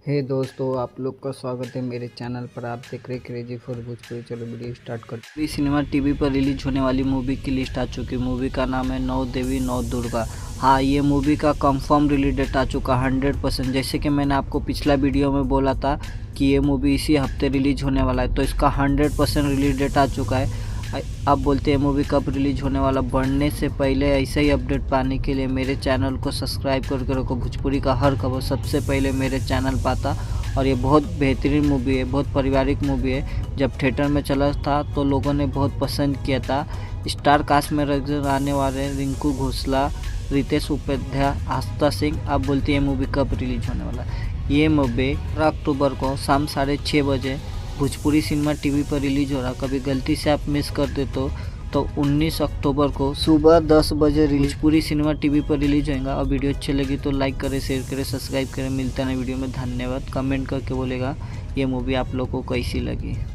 हे दोस्तों, आप लोग का स्वागत है मेरे चैनल पर। आप देख रहे क्रेजी फॉर भोजपुरी। चलो वीडियो स्टार्ट करते हैं। सिनेमा टीवी पर रिलीज होने वाली मूवी की लिस्ट आ चुकी है। मूवी का नाम है नौ देवी नौ दुर्गा। हाँ, ये मूवी का कंफर्म रिलीज डेट आ चुका 100%। जैसे कि मैंने आपको पिछला वीडियो में बोला था कि ये मूवी इसी हफ्ते रिलीज होने वाला है, तो इसका 100% रिलीज डेट आ चुका है। आप बोलते हैं मूवी कब रिलीज होने वाला। बढ़ने से पहले ऐसे ही अपडेट पाने के लिए मेरे चैनल को सब्सक्राइब करके रखो। भोजपुरी का हर खबर सबसे पहले मेरे चैनल पाता। और ये बहुत बेहतरीन मूवी है, बहुत पारिवारिक मूवी है। जब थिएटर में चला था तो लोगों ने बहुत पसंद किया था। स्टार कास्ट में नजर आने वाले रिंकू घोषला, रितेश उपाध्याय, आस्था सिंह। आप बोलते हैं मूवी कब रिलीज होने वाला। ये मूवी 15 अक्टूबर को शाम 6:30 बजे भोजपुरी सिनेमा टीवी पर रिलीज हो रहा। कभी गलती से आप मिस कर दे तो 19 अक्टूबर को सुबह 10 बजे भोजपुरी सिनेमा टीवी पर रिलीज होगा। और वीडियो अच्छी लगी तो लाइक करें, शेयर करें, सब्सक्राइब करें। मिलता है वीडियो में। धन्यवाद। कमेंट करके बोलेगा ये मूवी आप लोगों को कैसी लगी।